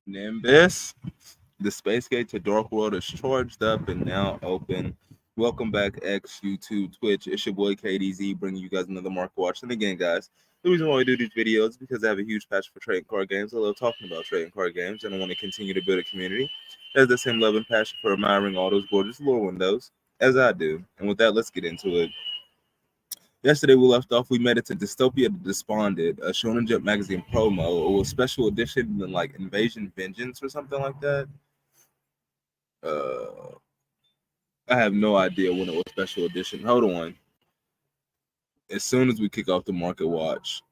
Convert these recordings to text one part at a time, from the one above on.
Nimbus, the space gate to Dark World is charged up and now open. Welcome back, X, YouTube, Twitch. It's your boy KDZ bringing you guys another Market Watch. And again, guys, the reason why we do these videos is because I have a huge passion for trading card games. I love talking about trading card games, and I want to continue to build a community that has the same love and passion for admiring all those gorgeous lore windows as I do. And with that, let's get into it. Yesterday we left off. We made it to Dystopia the Despondent, a Shonen Jump magazine promo, or a special edition than like Invasion Vengeance or something like that. Uh, I have no idea when it was special edition. Hold on. As soon as we kick off the Market Watch,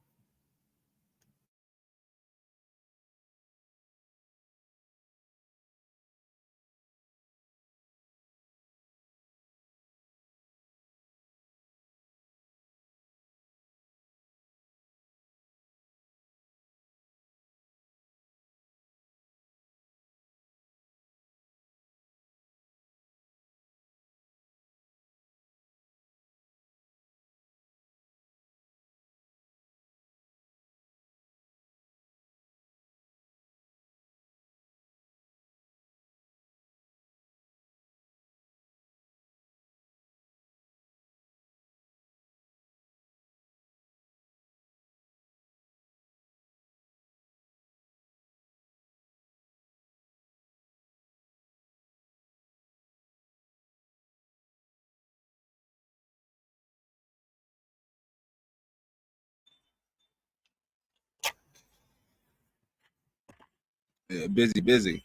yeah, busy.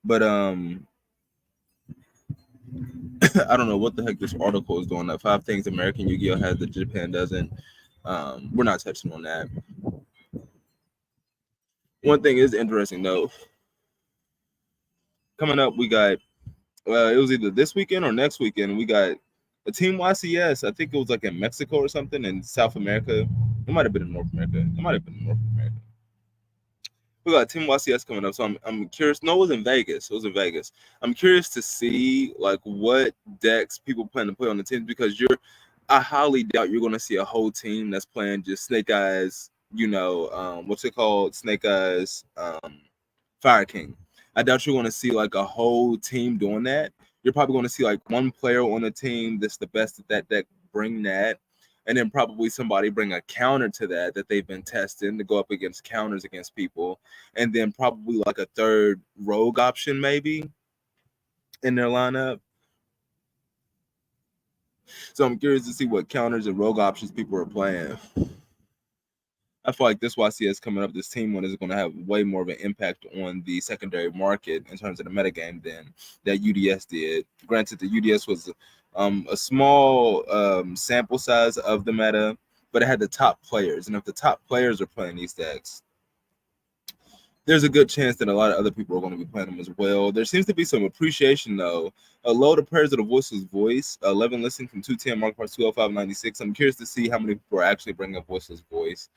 But I don't know what the heck this article is doing. That 5 things American Yu-Gi-Oh has that Japan doesn't. We're not touching on that. One thing is interesting though. Coming up, we got it was either this weekend or next weekend. We got a team YCS. I think it was like in Mexico or something in South America. It might have been in North America. It might have been in North America. We got Team YCS coming up, so I'm curious. No, it was in Vegas. It was in Vegas. I'm curious to see like what decks people plan to play on the teams because I highly doubt you're going to see a whole team that's playing just Snake Eyes. What's it called? Snake Eyes, Fire King. I doubt you're going to see like a whole team doing that. You're probably going to see like one player on the team that's the best at that deck bring that, and then probably somebody bring a counter to that they've been testing to go up against counters against people, and then probably like a third rogue option maybe in their lineup. So I'm curious to see what counters and rogue options people are playing. I feel like this YCS coming up, this team one is going to have way more of an impact on the secondary market in terms of the metagame than that UDS did. Granted, the UDS was a small sample size of the meta, but it had the top players. And if the top players are playing these decks, there's a good chance that a lot of other people are going to be playing them as well. There seems to be some appreciation, though. A load of prayers of the Voiceless Voice, 11 listening from 210, Mark Part 20596. I'm curious to see how many people are actually bringing up Voiceless Voice.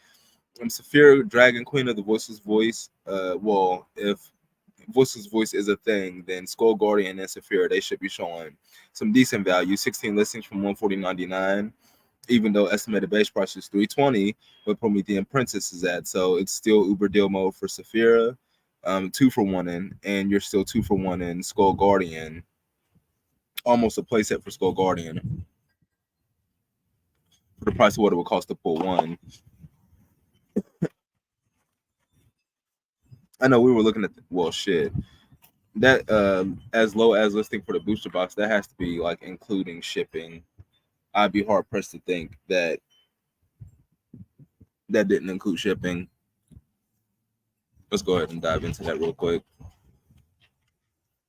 Saphira, Dragon Queen of the Voiceless Voice. If Voiceless Voice is a thing, then Skull Guardian and Saphira, they should be showing some decent value. 16 listings from 140.99, even though estimated base price is 320, but Promethean Princess is at. So it's still Uber deal mode for Saphira, 2-for-1 in, and you're still 2-for-1 in Skull Guardian. Almost a playset for Skull Guardian for the price of what it would cost to pull one. I know we were looking at shit. That as low as listing for the booster box, that has to be like including shipping. I'd be hard pressed to think that didn't include shipping. Let's go ahead and dive into that real quick.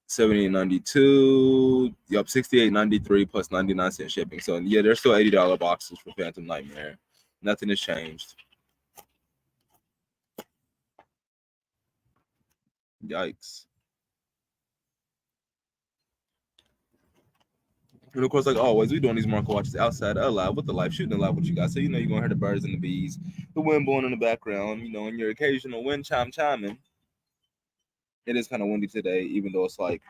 78.92. Yup, 68.93 plus 99-cent shipping. So yeah, there's still $80 boxes for Phantom Nightmare. Nothing has changed. Yikes. And of course, like always, we doing these market watches outside alive with the life, shooting alive what you got. So you're gonna hear the birds and the bees, the wind blowing in the background, and your occasional wind chiming. It is kind of windy today, even though it's like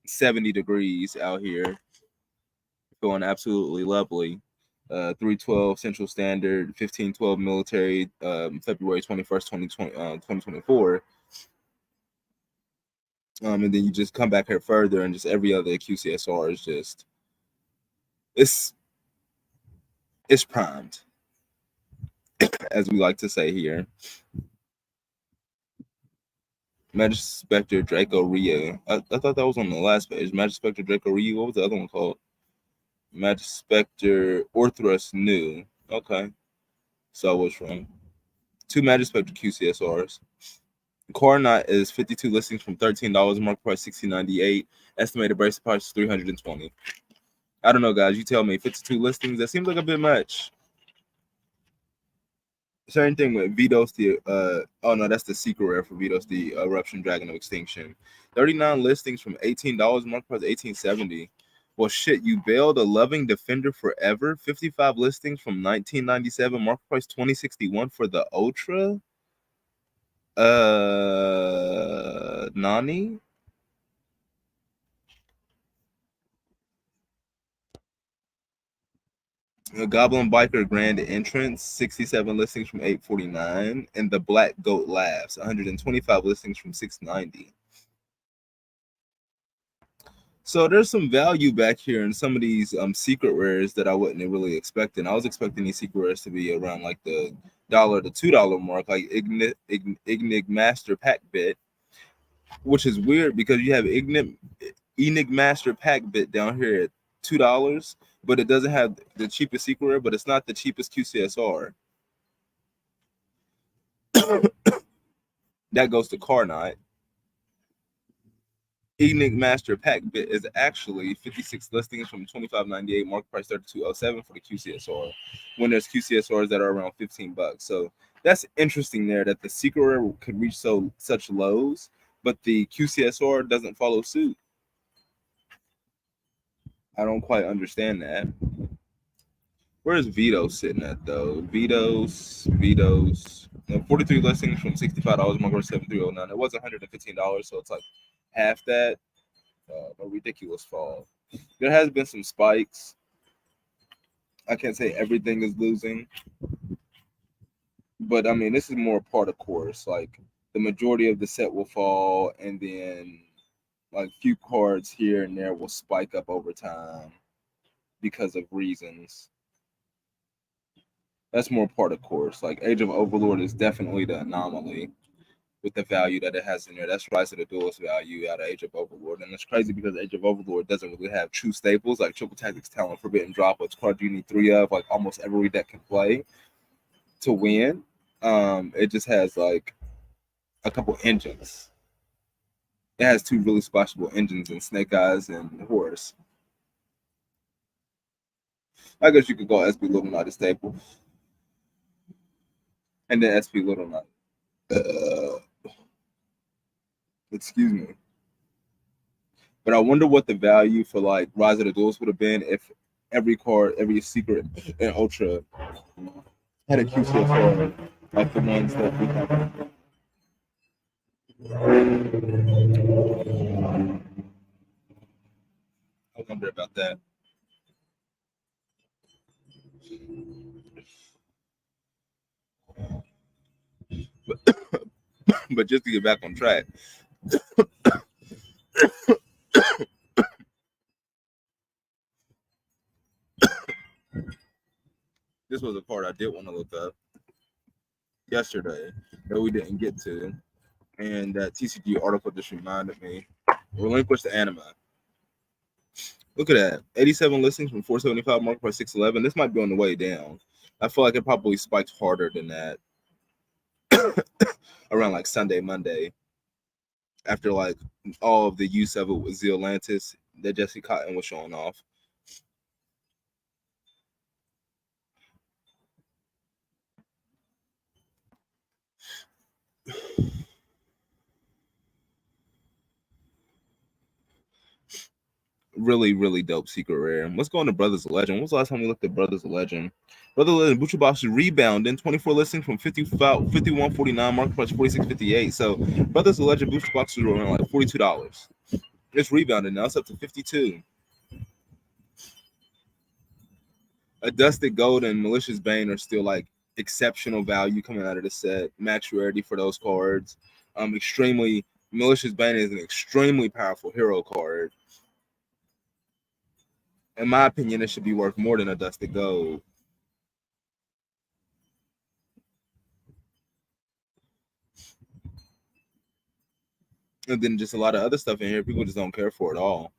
70 degrees out here. Feeling absolutely lovely. 312 Central Standard, 1512 military, February 21st, 2024. And then you just come back here further, and just every other QCSR is just it's primed, as we like to say here. Magic Spectre Draco Ryu. I thought that was on the last page. Magic Spectre Draco Ryu. What was the other one called? Magic Spectre Orthrus New. Okay. So I was wrong. 2 Magic Spectre QCSRs. Coronet is 52 listings from $13. Market price $16.98. Estimated bracelet price $320. I don't know, guys. You tell me. 52 listings. That seems like a bit much. Same thing with Vitos, the oh no, that's the secret rare for Vitos, the Eruption Dragon of Extinction. 39 listings from $18, market price $18.70. Well, shit, you bailed a Loving Defender Forever. 55 listings from $19.97, market price $20.61 for the Ultra. Nani? A Goblin Biker Grand Entrance, 67 listings from $8.49, and the Black Goat Laughs, 125 listings from $6.90. So there's some value back here in some of these secret rares that I wasn't really expecting. I was expecting these secret rares to be around like the $1 to $2 mark, like Ignig Master Pack Bit, which is weird because you have Ignig Master Pack Bit down here at $2, but it doesn't have the cheapest secret rare, but it's not the cheapest QCSR. That goes to Carnot. Ignig Master Pack Bit is actually 56 listings from $25.98, market price $32.07 for the QCSR. When there's QCSRs that are around $15. So that's interesting there that the secret rare could reach such lows, but the QCSR doesn't follow suit. I don't quite understand that. Where is Vito sitting at though? Vito's 43 listings from $65, market price $73.09. It was $115, so it's like half that. A ridiculous fall. There has been some spikes. I can't say everything is losing, but I mean this is more part of course. Like the majority of the set will fall, and then like few cards here and there will spike up over time because of reasons. That's more part of course. Like Age of Overlord is definitely the anomaly with the value that it has in there. That's Rise of the Duelist value out of Age of Overlord. And it's crazy because Age of Overlord doesn't really have true staples like Triple Tactics, Talent, Forbidden Drop, which card you need 3 of, like almost every deck can play to win. It just has like a couple engines. It has 2 really splashable engines in Snake Eyes and Horus. I guess you could go SP Little Knight a staple. And then SP Little Knight. Excuse me. But I wonder what the value for like Rise of the Duels would have been if every card, every secret and Ultra had a QCSR like the ones that we have. I wonder about that. But just to get back on track, this was a part I did want to look up yesterday that we didn't get to, and that TCG article just reminded me. Relinquish the anima. Look at that. 87 listings from 475, market price 611. This might be on the way down. I feel like it probably spiked harder than that around like Sunday, Monday, after like all of the use of it with Zealantis that Jesse Cotton was showing off. Really, really dope secret rare. Let's go into Brothers of Legend. When was the last time we looked at Brothers of Legend? Brothers of Legend, Butcher Box is rebounding. 24 listings from 51.49, market price 46.58. So Brothers of Legend Booster Box is around like $42. It's rebounding now. It's up to 52. A Dusted Gold and Malicious Bane are still like exceptional value coming out of the set. Max rarity for those cards. Extremely Malicious Bane is an extremely powerful hero card. In my opinion, it should be worth more than a Dusted Gold. And then just a lot of other stuff in here people just don't care for at all.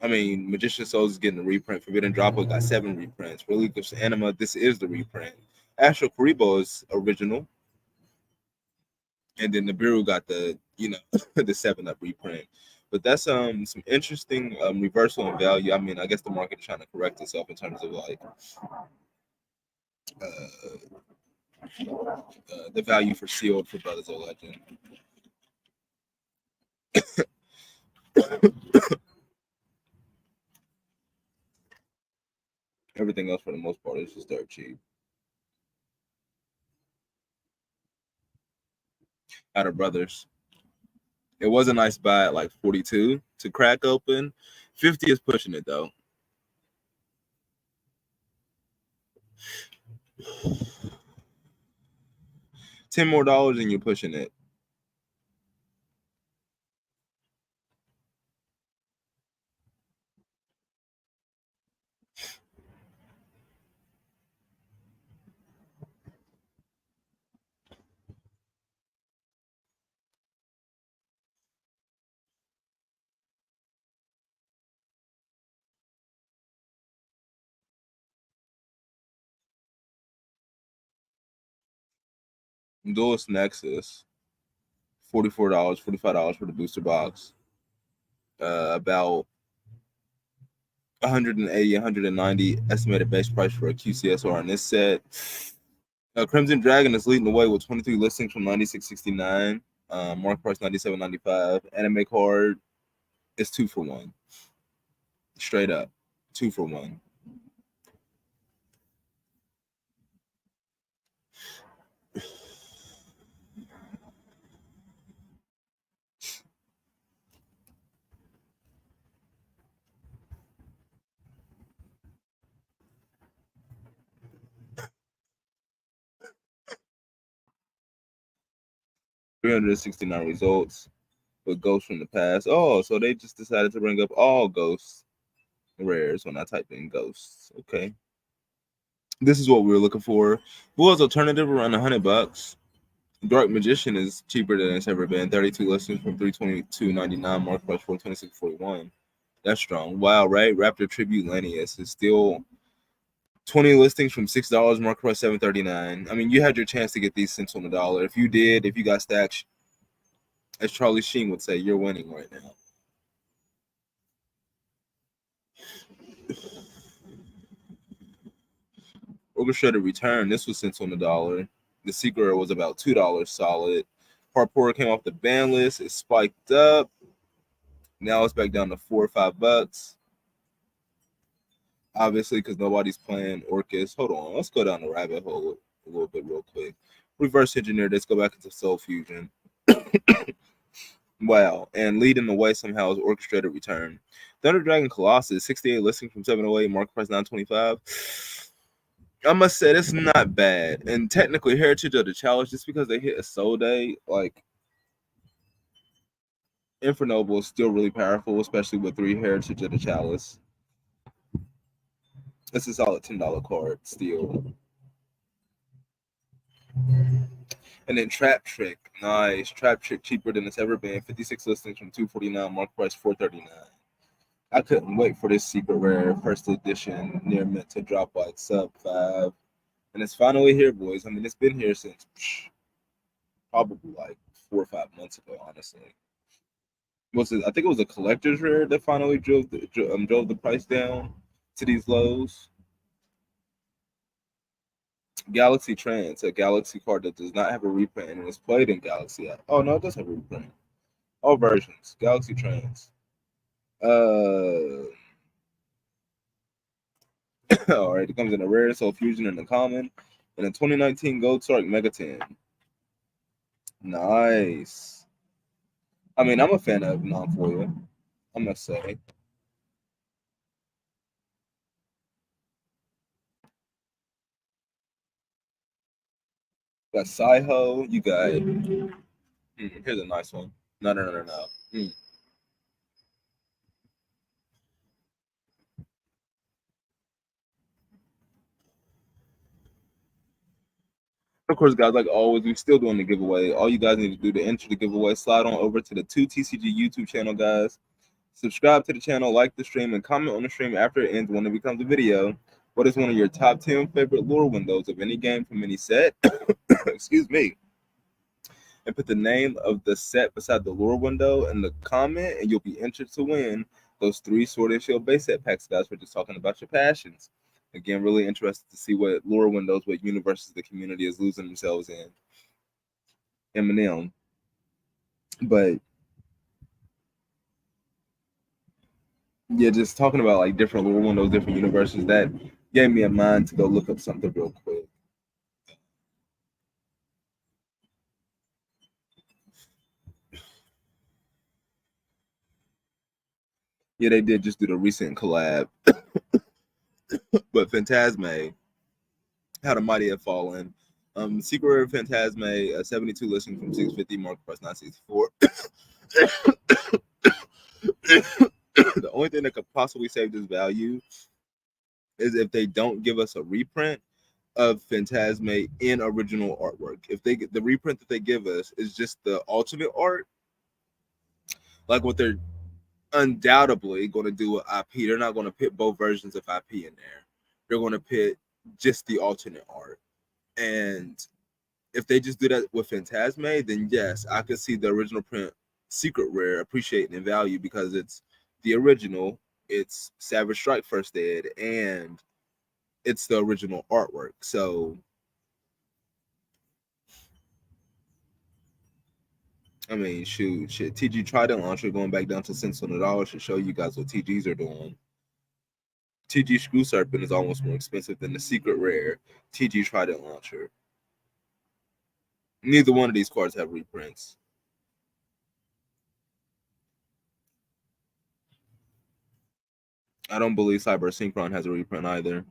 I mean, Magician Souls is getting a reprint. Forbidden Droplet got 7 reprints. Relic of Anima, this is the reprint. Astral Karibo is original. And then Nibiru got the, the 7-up reprint. But that's some interesting reversal in value. I mean, I guess the market is trying to correct itself in terms of like the value for sealed for Brothers of Legend. Everything else for the most part is just dirt cheap. Out of Brothers. It was a nice buy at like 42 to crack open. 50 is pushing it though. $10 more and you're pushing it. Duelist Nexus, $44, $45 for the booster box. About 180, 190 estimated base price for a QCSR on this set. Crimson Dragon is leading the way with 23 listings from 96.69. Mark price 97.95. Anime card is 2 for 1. Straight up, 2 for 1. $369 results with ghosts from the past. Oh, so they just decided to bring up all ghosts rares when I type in ghosts. Okay. This is what we were looking for. Bull's alternative around $100. Dark Magician is cheaper than it's ever been. 32 listings from 322.99. Mark price 426.41. That's strong. Wow, right? Raptor Tribute Lanius is still 20 listings from $6. Mark price $7.39. I mean, you had your chance to get these cents on the dollar. If you did, if you got stacks, as Charlie Sheen would say, you're winning right now. Orchestrated Return. This was cents on the dollar. The Secret was about $2 solid. Parkour came off the ban list. It spiked up. Now it's back down to $4 or $5. Obviously, because nobody's playing Orcus. Hold on. Let's go down the rabbit hole a little bit real quick. Reverse engineer. Let's go back into Soul Fusion. Wow. And leading the way somehow is Orchestrated Return. Thunder Dragon Colossus, 68 listing from 708, market price 925. I must say that's not bad. And technically, Heritage of the Challenge, just because they hit a Soul Day, like Infernoble is still really powerful, especially with 3 Heritage of the Chalice. It's a solid $10 card still. And then Trap Trick, nice. Trap Trick cheaper than it's ever been. 56 listings from 249, market price 439. I couldn't wait for this secret rare first edition near mint to drop like sub 5. And it's finally here, boys. I mean, it's been here since probably like 4 or 5 months ago, honestly. Was it? I think it was a collector's rare that finally drove the price down to these lows. Galaxy Trance, a Galaxy card that does not have a reprint and is played in Galaxy. Oh no, it does have a reprint. All versions. Galaxy Trance. All right, it comes in a rare, Soul Fusion, and a common, and a 2019 Gold Sark Mega 10. Nice. I mean, I'm a fan of non-foil, I must say. You got Saiho, you got Here's a nice one. No, no, no, no, no. Of course, guys, like always, we're still doing the giveaway. All you guys need to do to enter the giveaway, slide on over to the 2TCG YouTube channel, guys. Subscribe to the channel, like the stream, and comment on the stream after it ends when it becomes a video. What is one of your top 10 favorite lure windows of any game from any set? Excuse me. And put the name of the set beside the lure window in the comment, and you'll be entered to win those 3 Sword and Shield base set packs, guys. We're just talking about your passions. Again, really interested to see what lure windows, what universes the community is losing themselves in. Eminem. But yeah, just talking about like different lure windows, different universes, that gave me a mind to go look up something real quick. Yeah, they did just do the recent collab. But Phantasme, How the Mighty Have Fallen. Secret Rare Phantasme, 72 listing from 650, market price 964. The only thing that could possibly save this value is if they don't give us a reprint of Phantasme in original artwork. If they get the reprint that they give us is just the alternate art, like what they're undoubtedly going to do with IP, they're not going to put both versions of IP in there. They're going to put just the alternate art. And if they just do that with Phantasme, then yes, I could see the original print Secret Rare appreciating in value because it's the original, it's Savage Strike First Ed, and it's the original artwork. So, I mean, shoot, shit. TG Trident Launcher going back down to cents on the dollar should show you guys what TGs are doing. TG Screw Serpent is almost more expensive than the Secret Rare TG Trident Launcher. Neither one of these cards have reprints. I don't believe Cyber Synchron has a reprint either.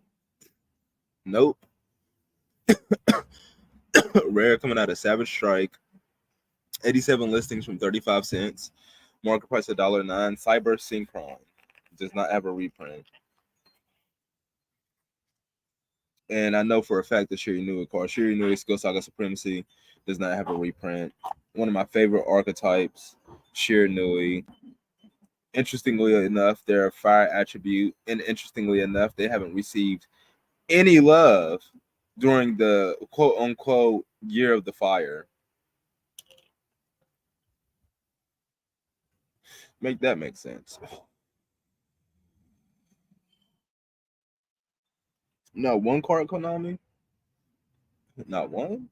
Nope. Rare coming out of Savage Strike. 87 listings from 35 cents. Market price $1.09. Cyber Synchron does not have a reprint. And I know for a fact that Shiri Nui card, Shiri Nui Skill Saga Supremacy, does not have a reprint. One of my favorite archetypes, Shiri Nui. Interestingly enough, they're a fire attribute, and interestingly enough, they haven't received any love during the quote unquote year of the fire. Make that make sense. No, one card Konami? Not one?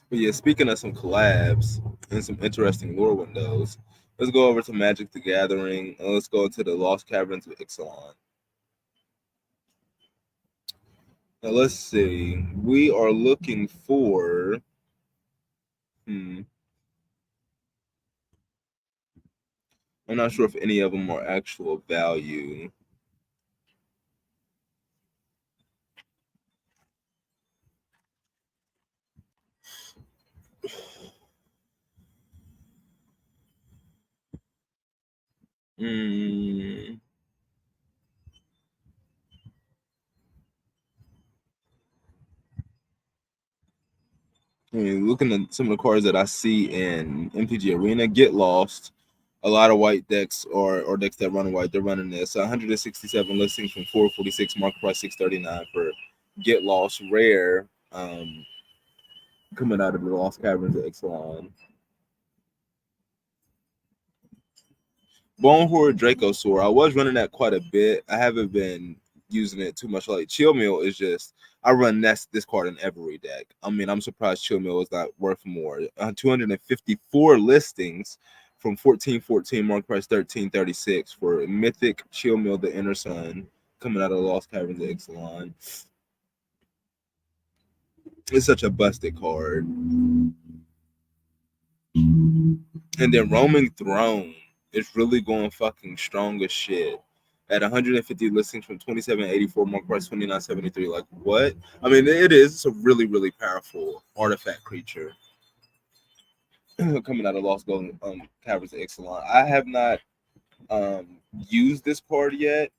But yeah, speaking of some collabs and some interesting lore windows, let's go over to Magic the Gathering and let's go into the Lost Caverns of Ixalan. Now let's see. We are looking for I'm not sure if any of them are actual value. Mm. I mean, looking at some of the cards that I see in MTG Arena, Get Lost. A lot of white decks or decks that run white, they're running this. 167 listings from 446, market price 639 for Get Lost rare. Coming out of the Lost Caverns of Ixalan. Bone Horde Dracosaur. I was running that quite a bit. I haven't been using it too much. Like Chill Meal is just I run this card in every deck. I mean, I'm surprised Chill Meal is not worth more. 254 listings from 1414 mark price 1336 for Mythic Chill Meal the Inner Sun coming out of the Lost Caverns of Ixalan. It's such a busted card. And then Roaming Throne is really going fucking strong as shit. at 150 listings from 2784, mark price 2973. Like what? I mean, it is. It's a really, really powerful artifact creature coming out of Lost Golden Caverns of Ixalan. I have not used this card yet.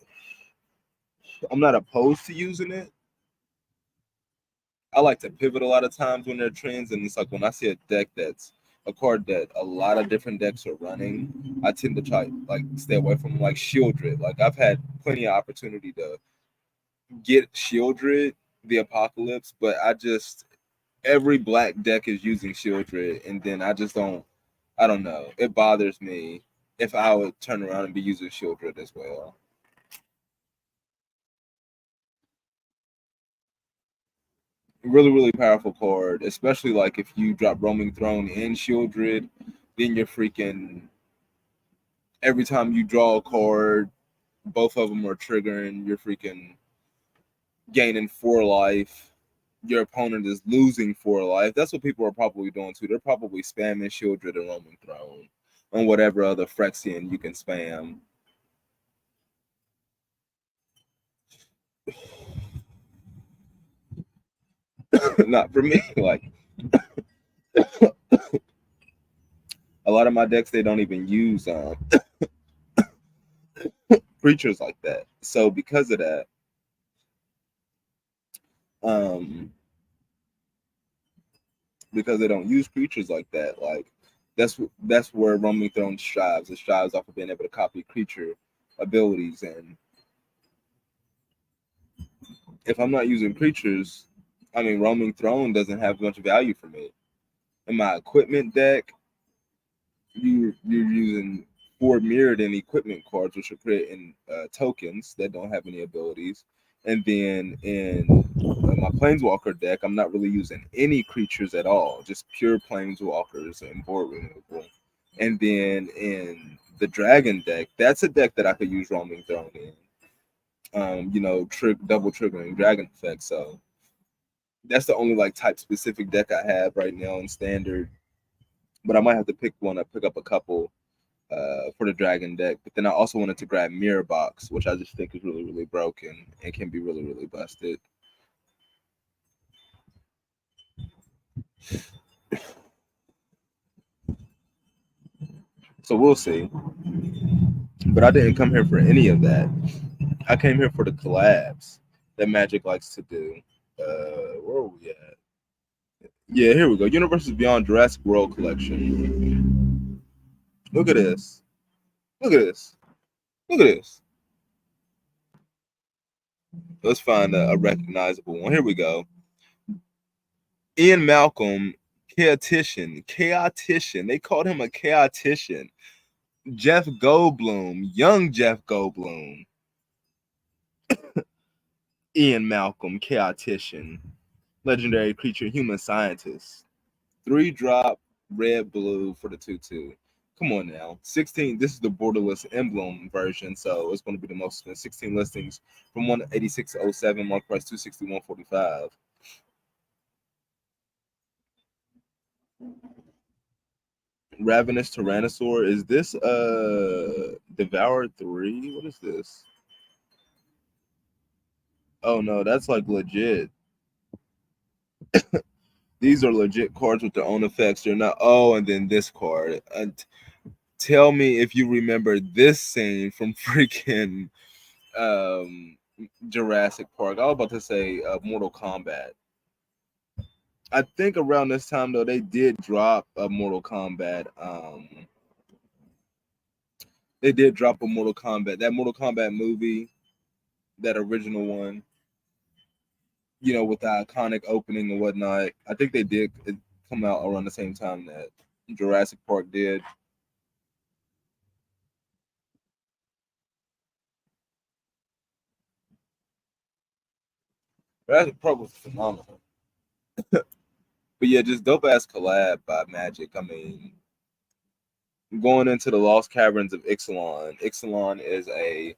I'm not opposed to using it. I like to pivot a lot of times when there are trends, and it's like when I see a deck that's a card that a lot of different decks are running, I tend to try like stay away from like Shieldred. Like I've had plenty of opportunity to get Shieldred, the Apocalypse, but I just every black deck is using Shieldred, and then I just don't. I don't know. It bothers me if I would turn around and be using Shieldred as well. Really, really powerful card, especially like if you drop Roaming Throne and Shieldred, then you're freaking every time you draw a card, both of them are triggering, you're freaking gaining 4 life. Your opponent is losing 4 life. That's what people are probably doing too. They're probably spamming Shieldred and Roaming Throne on whatever other Phyrexian you can spam. Not for me. Like a lot of my decks, they don't even use creatures like that. So because of that, um, because they don't use creatures like that, like that's where Roaming Throne strives. It strives off of being able to copy creature abilities, and if I'm not using creatures, I mean Roaming Throne doesn't have much value for me. In my equipment deck, you're using 4 mirrored and equipment cards, which are creating tokens that don't have any abilities. And then in my Planeswalker deck, I'm not really using any creatures at all, just pure Planeswalkers and board removal. And then in the Dragon deck, that's a deck that I could use Roaming Throne in. Double triggering Dragon effect. So that's the only like type specific deck I have right now in Standard. But I might have to pick up a couple for the Dragon deck. But then I also wanted to grab Mirror Box, which I just think is really, really broken and can be really, really busted. So we'll see. But I didn't come here for any of that. I came here for the collabs that Magic likes to do. Where are we at? Yeah, here we go. Universes Beyond Jurassic World Collection. Look at this. Look at this. Look at this. Let's find a recognizable one. Here we go. Ian Malcolm, chaotician. Chaotician. They called him a chaotician. Jeff Goldblum, young Jeff Goldblum. Ian Malcolm, chaotician. Legendary creature, human scientist. 3-drop, red, blue for the 2/2. Come on now. 16. This is the borderless emblem version, so it's going to be the most 16 listings from 186.07, mark price 261.45. Ravenous Tyrannosaur. Is this Devour 3? What is this? Oh no, that's like legit. These are legit cards with their own effects. They're not. Oh, and then this card. Tell me if you remember this scene from freaking um, Jurassic Park. I was about to say Mortal Kombat. I think around this time though they did drop a Mortal Kombat. They did drop a Mortal Kombat. That Mortal Kombat movie, that original one. With the iconic opening and whatnot. I think they did come out around the same time that Jurassic Park did. Jurassic Park was phenomenal. But yeah, just dope ass collab by Magic. I mean, going into the Lost Caverns of Ixalan. Ixalan is a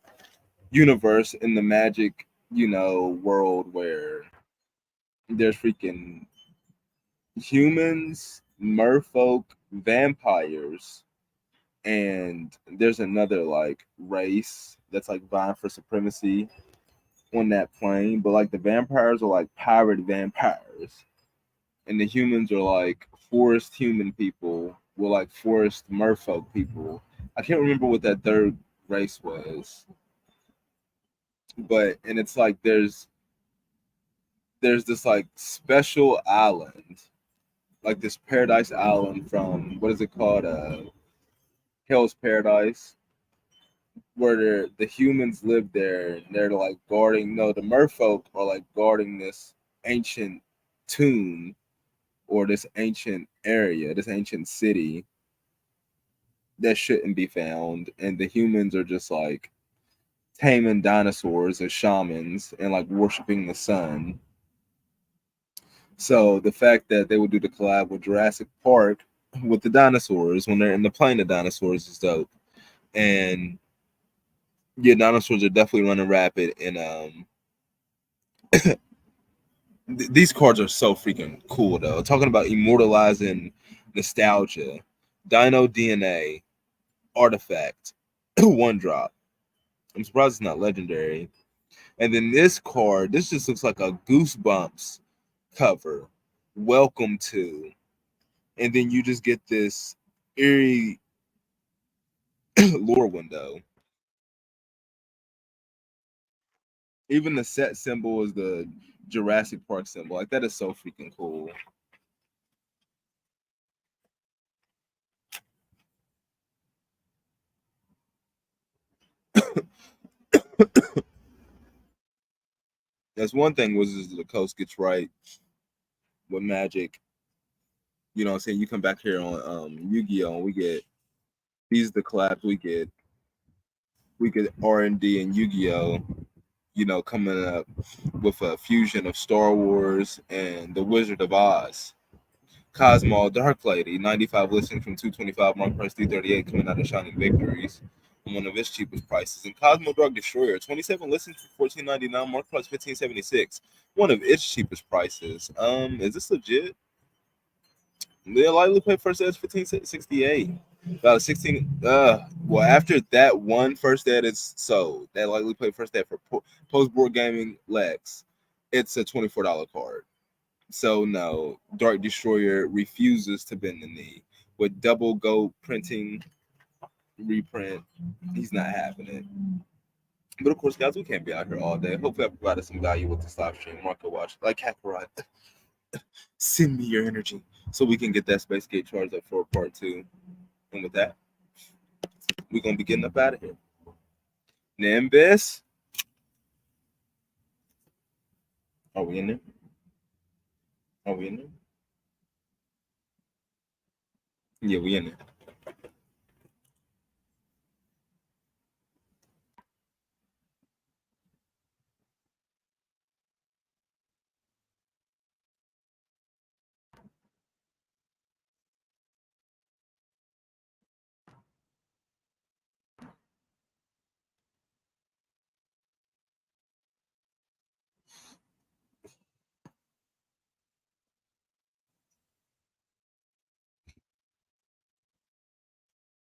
universe in the Magic, world where there's freaking humans, merfolk, vampires, and there's another like race that's like vying for supremacy on that plane, but like the vampires are like pirate vampires, and the humans are like forest human people, well, like forest merfolk people. I can't remember what that third race was, but and it's like there's this like special island, like this paradise island from what is it called? Hell's Paradise, where the humans live there, and they're like guarding. No, the merfolk are like guarding this ancient tomb or this ancient area, this ancient city that shouldn't be found, and the humans are just like taming dinosaurs as shamans and like worshiping the sun. So the fact that they would do the collab with Jurassic Park with the dinosaurs when they're in the plane of dinosaurs is dope. And yeah, dinosaurs are definitely running rapid. And these cards are so freaking cool though. Talking about immortalizing nostalgia, Dino DNA artifact, one drop. I'm surprised it's not legendary. And then this card, this just looks like a Goosebumps cover. Welcome to, and then you just get this eerie lore window. Even the set symbol is the Jurassic Park symbol. Like that is so freaking cool. That's one thing Wizards of the Coast gets right with Magic. You know what I'm saying? You come back here on Yu-Gi-Oh! And we get these the collabs we get R&D and Yu-Gi-Oh! You know, coming up with a fusion of Star Wars and the Wizard of Oz. Cosmo Dark Lady, 95 listings from 225, mark price 338, coming out of Shining Victories, one of its cheapest prices. And Cosmo Dark Destroyer, 27 listings for 14.99, mark price 15.76, one of its cheapest prices. Is this legit? They likely play first edge 1568. About 16. Well, after that one first ed is sold, that likely play first ed for post board gaming Lex, it's a $24 card. So no, Dark Destroyer refuses to bend the knee. With double gold printing reprint, he's not having it. But of course, guys, we can't be out here all day. Hopefully, I provided some value with this live stream. Market watch, like Kakarot, send me your energy so we can get that Space Gate charged up for part two. And with that, we're gonna be getting up out of here. Nimbus, are we in there? Are we in there? Yeah, we in there.